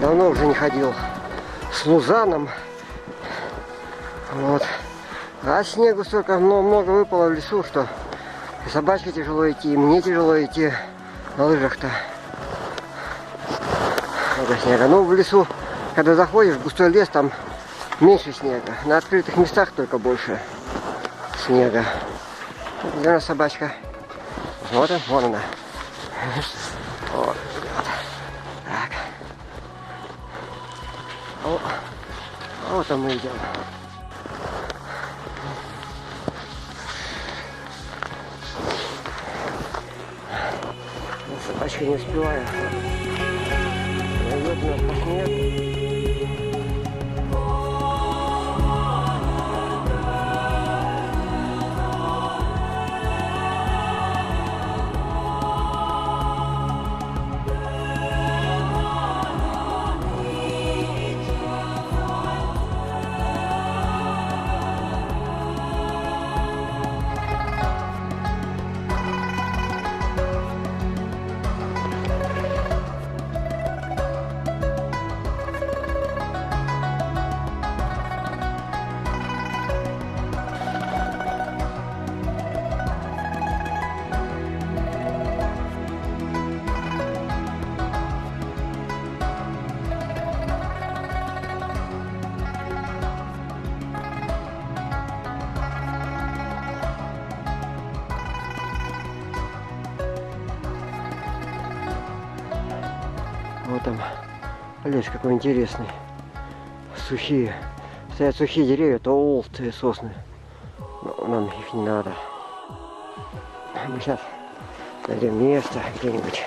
Давно уже не ходил с Лузаном. Вот. А снегу столько много выпало в лесу, что и собачке тяжело идти, и мне тяжело идти на лыжах-то. Много снега. Ну, в лесу, когда заходишь в густой лес, там меньше снега. На открытых местах только больше снега. Где у нас собачка? Вот она, вон она. Вот. Так. Вот там мы идем. Собачка не успеваю. Идет у нас по снегу. Вот там лес какой интересный. Сухие. Стоят сухие деревья, толстые сосны. Но нам их не надо. Мы сейчас найдем место где-нибудь.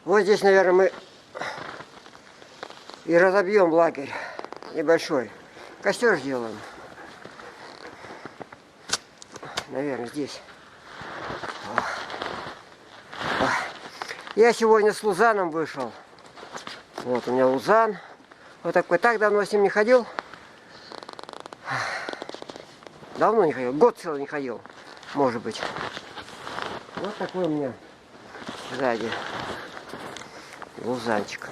Вот здесь, наверное, мы и разобьем лагерь небольшой. Костер сделаем. Наверное, здесь. Я сегодня с Лузаном вышел. Вот у меня Лузан. Вот такой. Так давно с ним не ходил. Давно не ходил. Год целый не ходил. Может быть. Вот такой у меня сзади Лузанчик.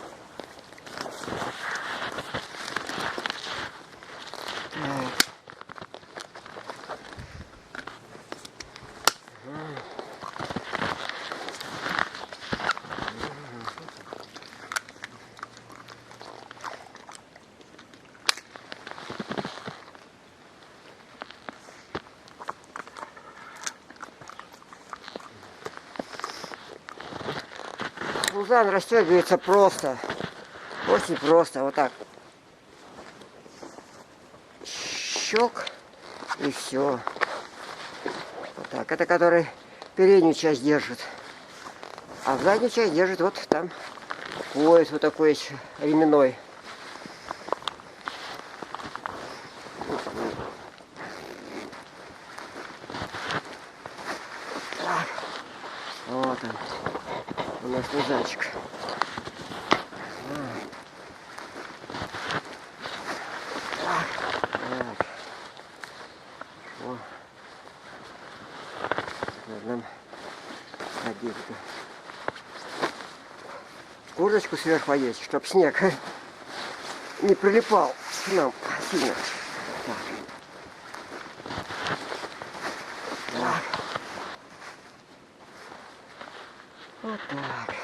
Лузан расстегивается просто. Очень просто. Вот так. Щелк. И все. Вот так. Это который переднюю часть держит. А заднюю часть держит вот там пояс вот такой еще ременной. Так. Вот он. У нас лузанчик. Нам одеть-то. Курточку сверху одеть, чтоб снег не прилипал к нам сильно. Так. Так. Вот так.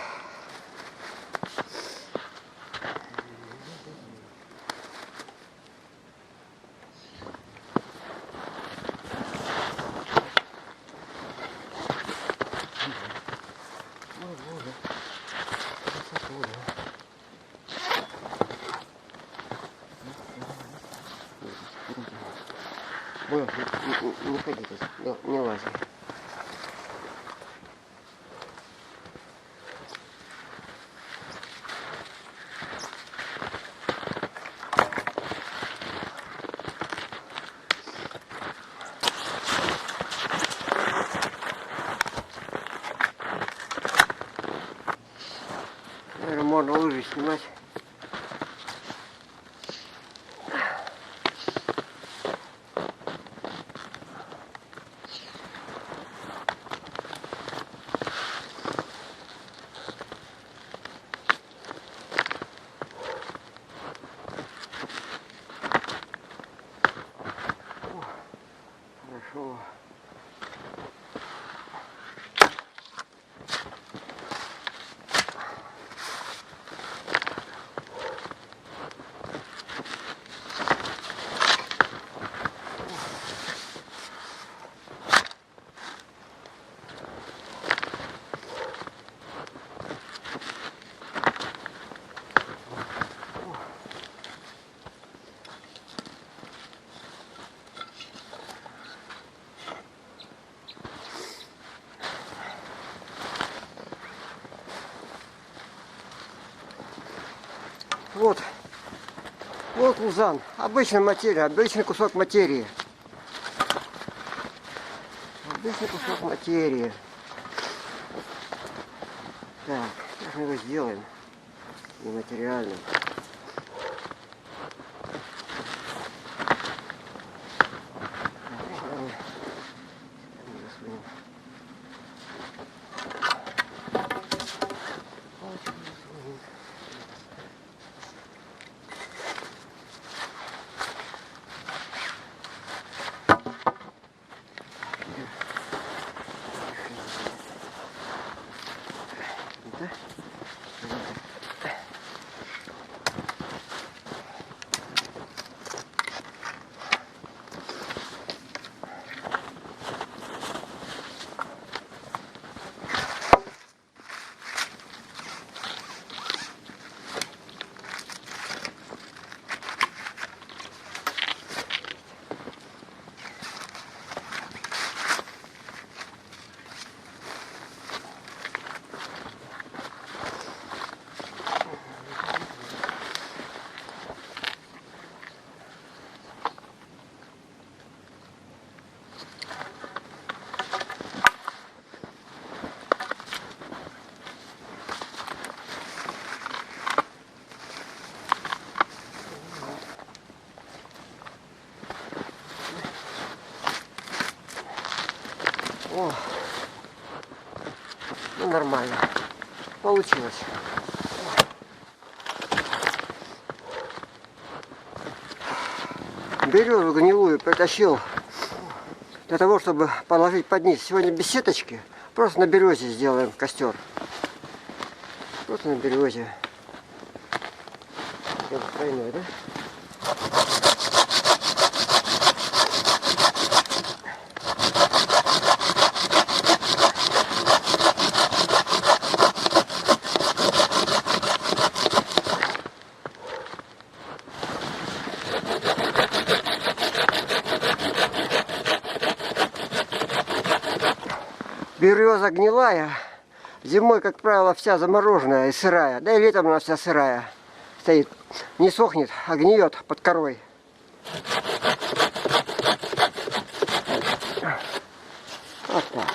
Ой, не ходи тут, не лази. можно лыжи снимать. Хорошо. Вот. Вот лузан. Обычная материя, обычный кусок материи. Обычный кусок материи. Так, как мы его сделаем нематериальным. О, ну нормально. Получилось. Березу гнилую притащил для того, чтобы положить под низ. Сегодня без сеточки. Просто на березе сделаем костер. Просто на березе. Тройной, да? Береза гнилая, зимой, как правило, вся замороженная и сырая, да и летом она вся сырая стоит, не сохнет, а гниет под корой. Вот так.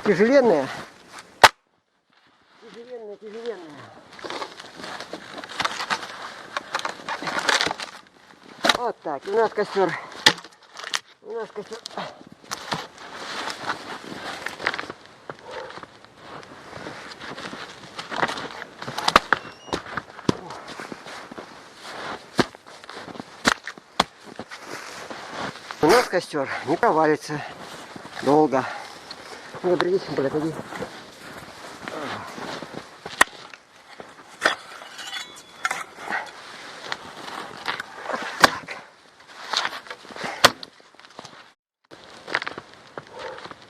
Тяжеленная. Тяжеленная. Вот так, у нас костер. У нас костер. У нас костер не провалится долго. Ну, приди, блядь, иди.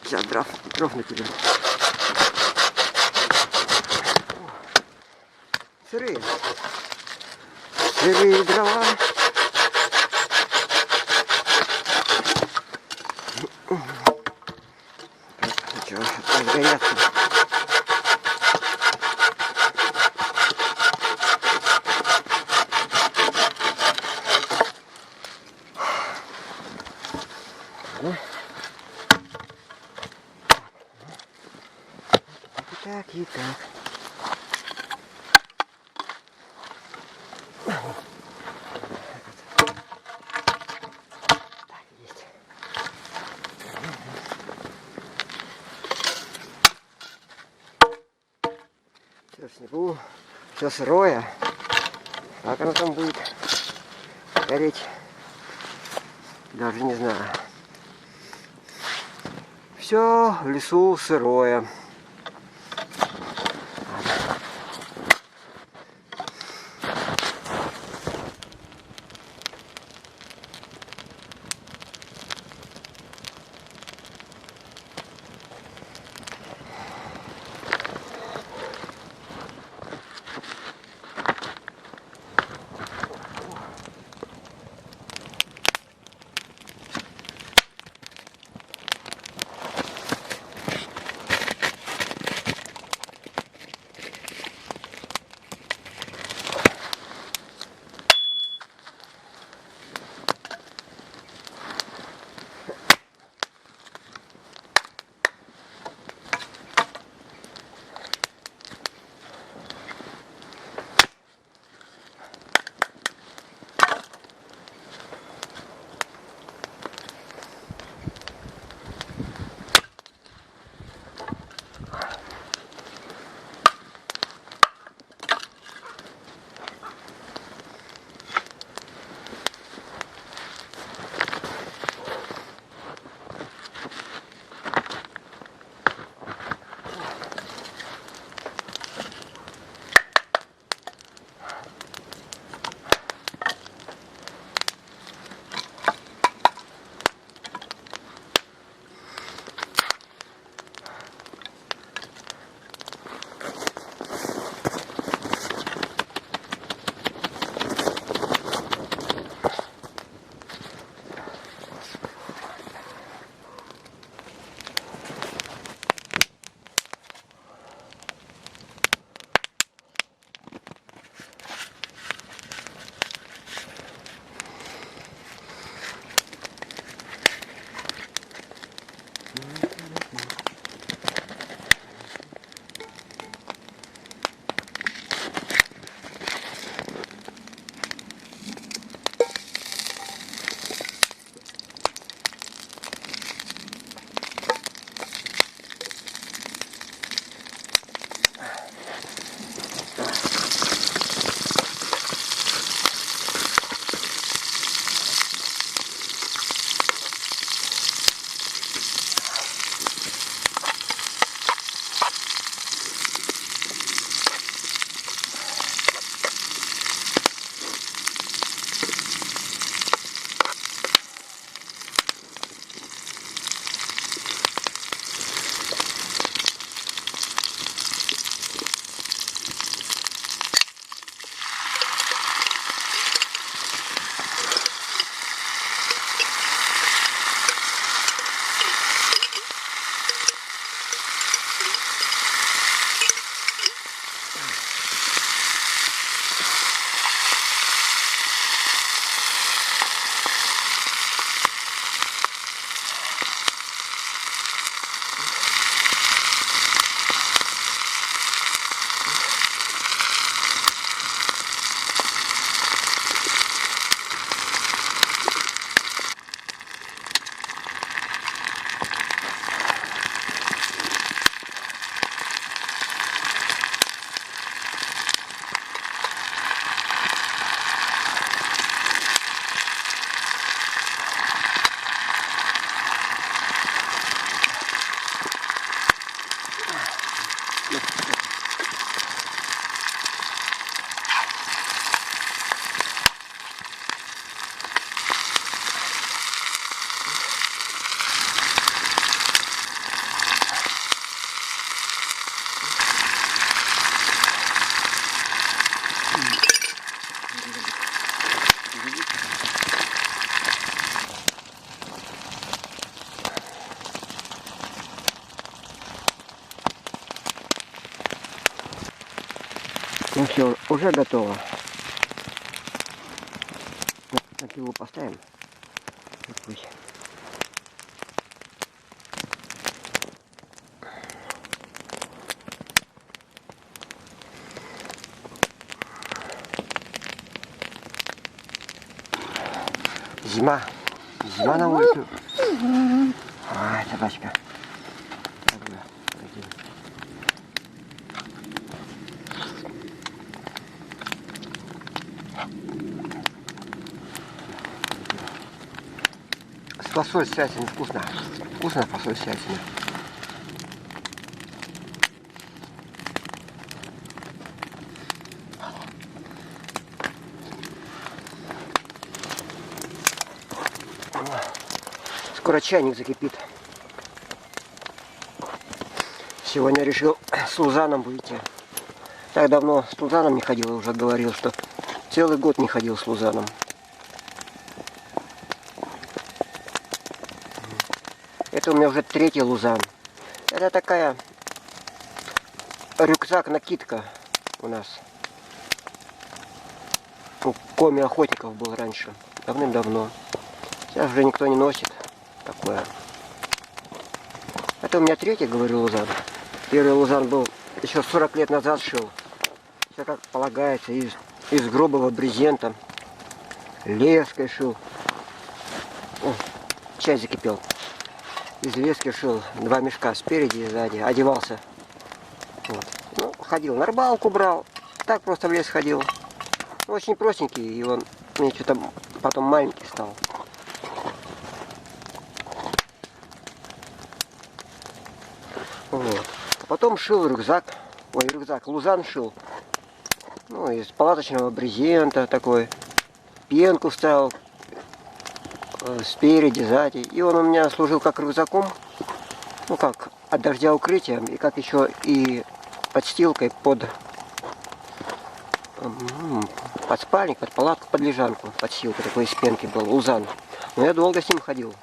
Сейчас дров накидем. Сырые. Сырые дрова. Ничего, разгорятся. Так и так. Так, есть. Все в снегу, все сырое. Как оно там будет гореть, даже не знаю. Все в лесу сырое. Ну все, уже готово. На пиво поставим. Вот пусть. Зима. Зима на улице. Ай, собачка. Фасоль с яйцами вкусно. Вкусно фасоль с яйцами. Скоро чайник закипит. Сегодня решил с Лузаном выйти. Так давно с Лузаном не ходил, уже говорил, что целый год не ходил с Лузаном. Это у меня уже третий Лузан. Это такая рюкзак-накидка у нас. У коми-охотников был раньше, давным-давно. Сейчас уже никто не носит такое. Это у меня третий, говорю, Лузан. Первый Лузан был еще 40 лет назад шил. Все как полагается, из грубого брезента. Леской шил. О, чай закипел. Из лески шил 2 мешка спереди и сзади. Одевался. Вот. Ну, ходил на рыбалку, брал. Так просто в лес ходил. Очень простенький, и он мне что-то потом маленький стал. Вот. Потом шил рюкзак. Ой, рюкзак. Лузан шил. Ну, из палаточного брезента такой. Пенку вставил. Спереди, сзади. И он у меня служил как рюкзаком. Ну, как от дождя укрытием. И как еще и подстилкой под спальник, под палатку, под лежанку. Подстилка такой из пенки был. Лузан. Но я долго с ним ходил.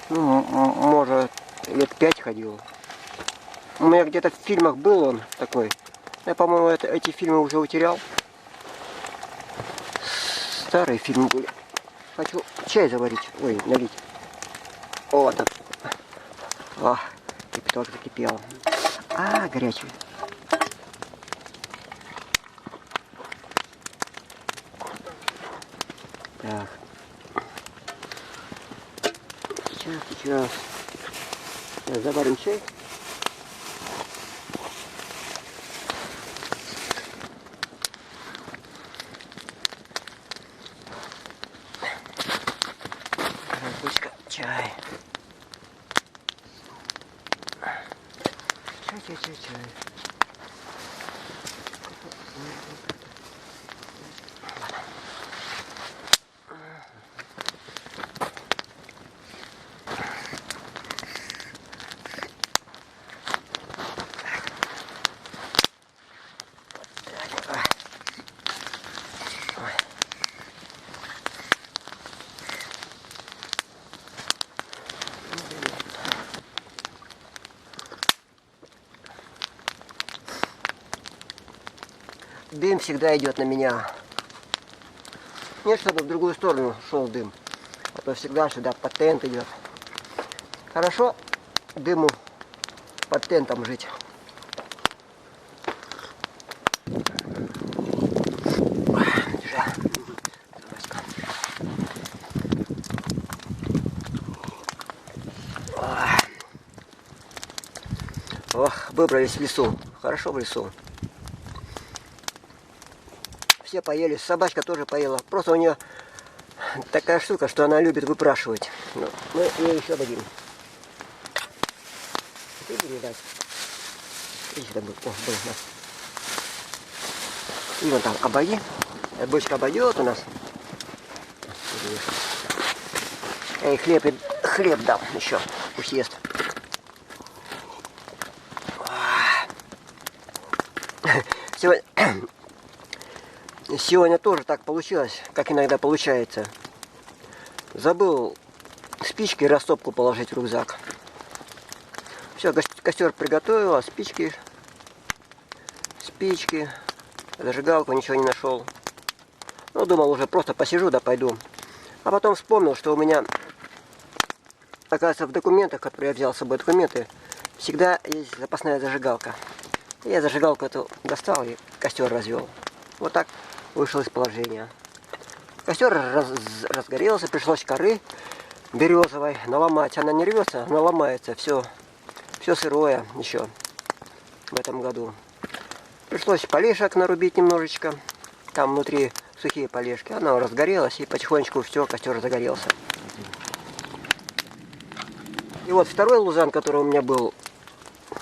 Ну, может, лет 5 ходил. У меня где-то в фильмах был он такой. Я, по-моему, эти фильмы уже утерял. Старые фильмы были. Хочу чай заварить. Ой, налить. О, так. О, кипяток закипел. А, горячий. Так. Сейчас. Заварим чай. Ручка, чай. Чай. Дым всегда идет на меня. Нет, чтобы в другую сторону шел дым. А то всегда сюда под тент идет. Хорошо дыму под тентом жить. Ох, выбрались в лесу. Хорошо в лесу. Все поели, собачка тоже поела. Просто у нее такая штука, что она любит выпрашивать. Ну, мы ей еще дадим. Ты не дать. Видишь, там был. О, был у нас. И вон там обои. Бочка обойдет у нас. Я ей хлеб дам еще. Пусть ест. Сегодня тоже так получилось, как иногда получается. Забыл спички и растопку положить в рюкзак. Все, костер приготовила, спички, зажигалку, ничего не нашел. Ну, думал, уже просто посижу, да пойду. А потом вспомнил, что у меня, оказывается, в документах, которые я взял с собой документы, всегда есть запасная зажигалка. Я зажигалку эту достал и костер развел. Вот так вышел из положения. Костер разгорелся, пришлось коры березовой наломать. Она не рвется, она ломается. Все сырое еще в этом году. Пришлось полешек нарубить немножечко. Там внутри сухие полешки. Она разгорелась, и потихонечку все, костер загорелся. И вот второй лузан, который у меня был,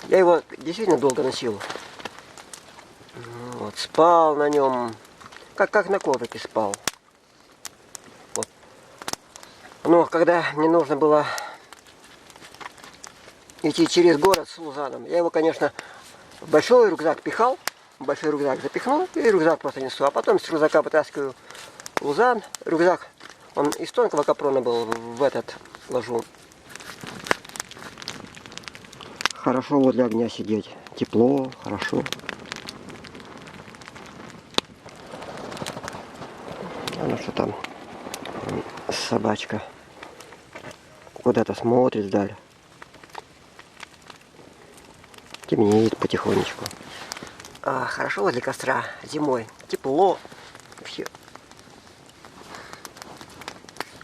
я его действительно долго носил. Вот, спал на нем, как на коврике спал. Вот. Но когда мне нужно было идти через город с лузаном, я его, конечно, в большой рюкзак пихал, в большой рюкзак запихнул, и рюкзак просто несу. А потом с рюкзака вытаскиваю лузан. Рюкзак, он из тонкого капрона был, в этот ложу. Хорошо возле огня сидеть. Тепло, хорошо. Ну что там? Собачка куда-то смотрит вдаль. Темнеет потихонечку. Хорошо возле костра зимой. Тепло. Вообще.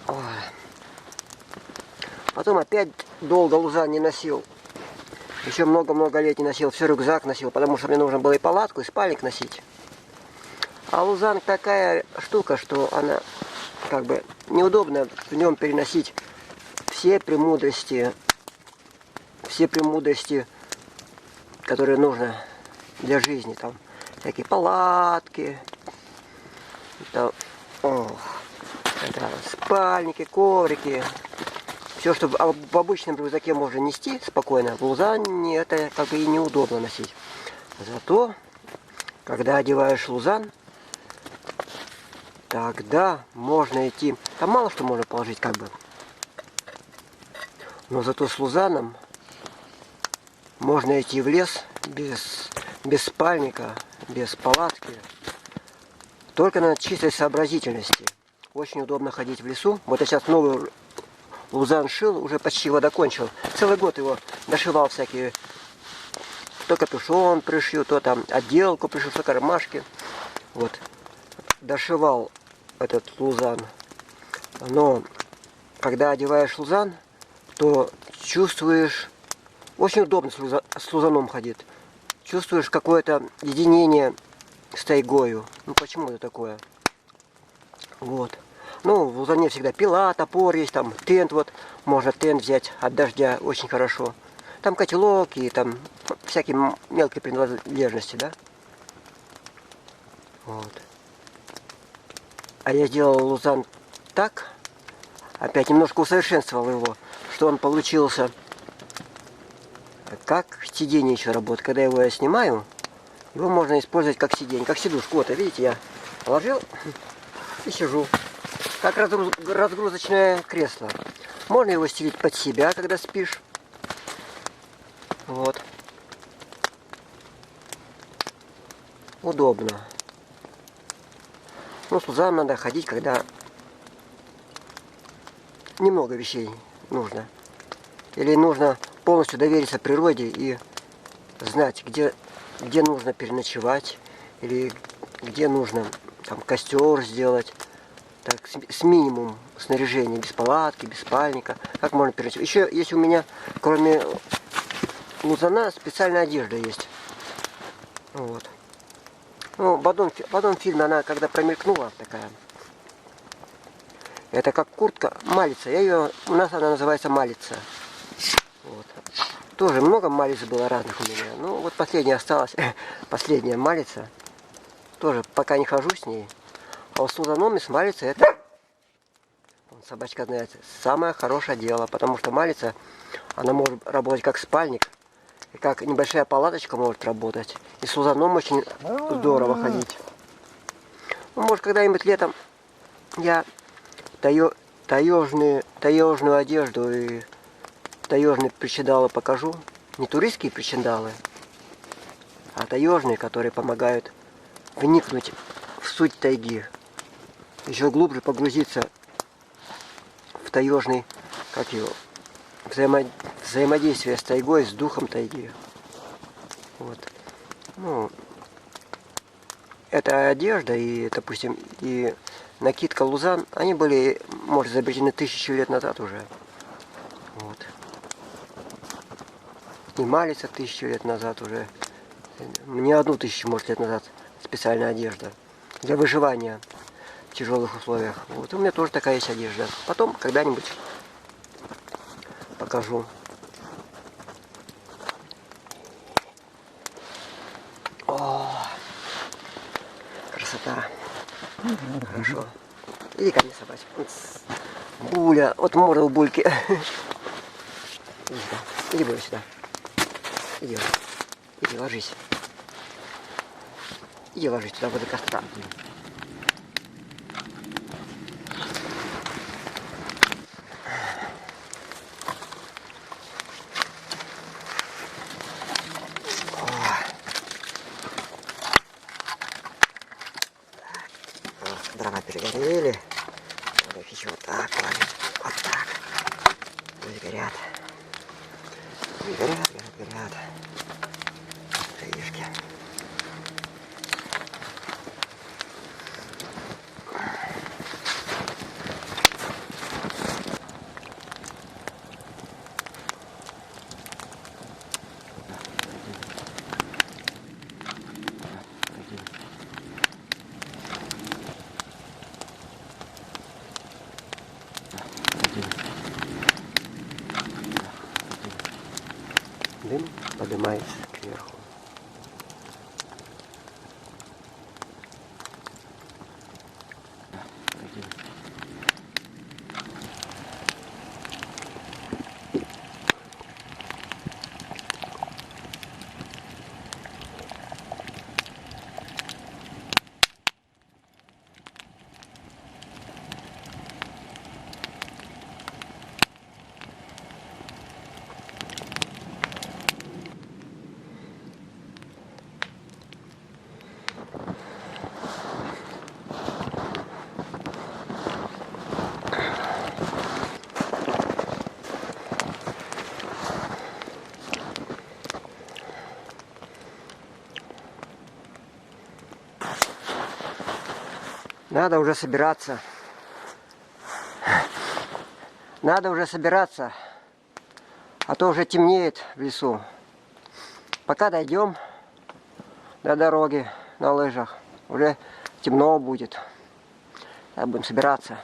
Ой. Потом опять долго лузан не носил. Еще много-много лет не носил. Все рюкзак носил, потому что мне нужно было и палатку, и спальник носить. А лузан такая штука, что она как бы неудобно в нем переносить все премудрости, которые нужно для жизни. Там всякие палатки, там, спальники, коврики. Все, что в обычном рюкзаке можно нести спокойно, в лузане это как бы и неудобно носить. Зато, когда одеваешь лузан, тогда можно идти. Там мало что можно положить как бы. Но зато с лузаном можно идти в лес без спальника, без палатки. Только на чистой сообразительности. Очень удобно ходить в лесу. Вот я сейчас новый лузан шил, уже почти его докончил. Целый год его дошивал всякие. То капюшон пришью, то там отделку пришью, то кармашки. Вот. Дошивал этот лузан. Но когда одеваешь лузан, то чувствуешь... Очень удобно с лузаном ходить. Чувствуешь какое-то единение с тайгою. Ну почему это такое? Вот. Ну, в лузане всегда пила, топор есть, там тент, вот, можно тент взять от дождя, очень хорошо. Там котелок и там всякие мелкие принадлежности, да? Вот. А я сделал лузан так, опять немножко усовершенствовал его, что он получился как сиденье еще работает. Когда его я снимаю, его можно использовать как сиденье, как сидушку. Вот, видите, я положил и сижу. Как разгрузочное кресло. Можно его стелить под себя, когда спишь. Вот. Удобно. Ну, с лузаном надо ходить, когда немного вещей нужно. Или нужно полностью довериться природе и знать, где нужно переночевать, или где нужно там костер сделать. Так, с минимум снаряжения, без палатки, без спальника. Как можно переночевать? Еще есть у меня, кроме лузана, специальная одежда есть. Вот. Ну, в одном фильме она, когда промелькнула, такая. Это как куртка, малица. У нас она называется малица. Вот. Тоже много малиц было разных у меня. Ну, вот последняя осталась. Последняя малица. Тоже пока не хожу с ней. А с лузаном и с малицей это, собачка знает, самое хорошее дело. Потому что малица, она может работать как спальник. И как небольшая палаточка может работать. И с лузаном очень здорово ходить. Ну, может, когда-нибудь летом я таежную одежду и таежные причиндалы покажу. Не туристские причиндалы, а таежные, которые помогают вникнуть в суть тайги. Еще глубже погрузиться в таежный, как его, взаимодействие с тайгой, с духом тайги. Вот. Ну, это одежда и, допустим, и накидка лузан, они были, может, изобретены 1000 лет назад уже. Вот. Снимались 1000 лет назад уже. Не 1000, может, лет назад специальная одежда для выживания в тяжелых условиях. Вот у меня тоже такая есть одежда. Потом когда-нибудь покажу. О, красота. Хорошо. Иди ко мне, собачка. Буля, вот морда у Бульки. Иди сюда. Иди, Буля, сюда. Иди, иди, ложись. Иди ложись туда, возле костра. Дрова перегорели. Надо их еще вот так класть. Вот так. Пусть горят. Горят, горят, горят. Шишки. Дым поднимается кверху. Надо уже собираться. Надо уже собираться. А то уже темнеет в лесу. Пока дойдем до дороги на лыжах, уже темно будет. Так будем собираться.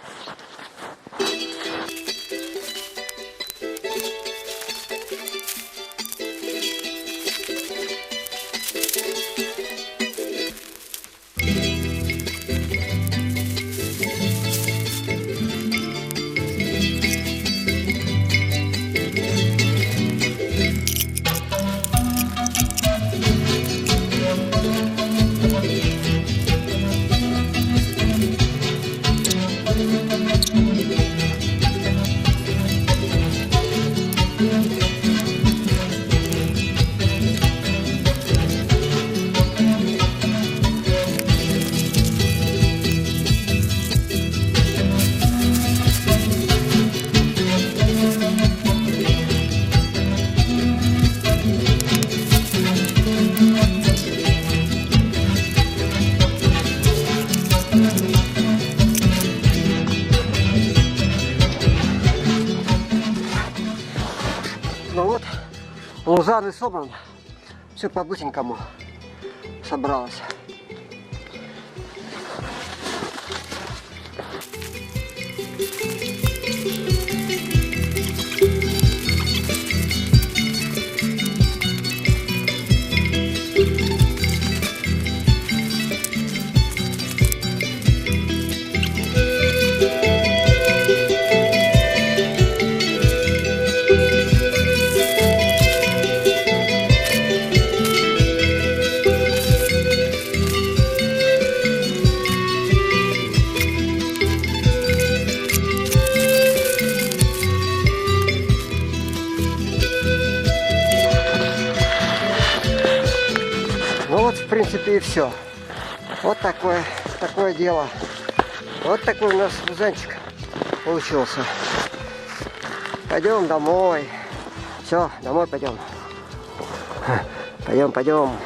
Ну вот, лузаны собраны. Все по-быстренькому собралось. Ну вот, в принципе, и все. Вот такое дело. Вот такой у нас лузанчик получился. Пойдем домой. Все, домой пойдем. Пойдем.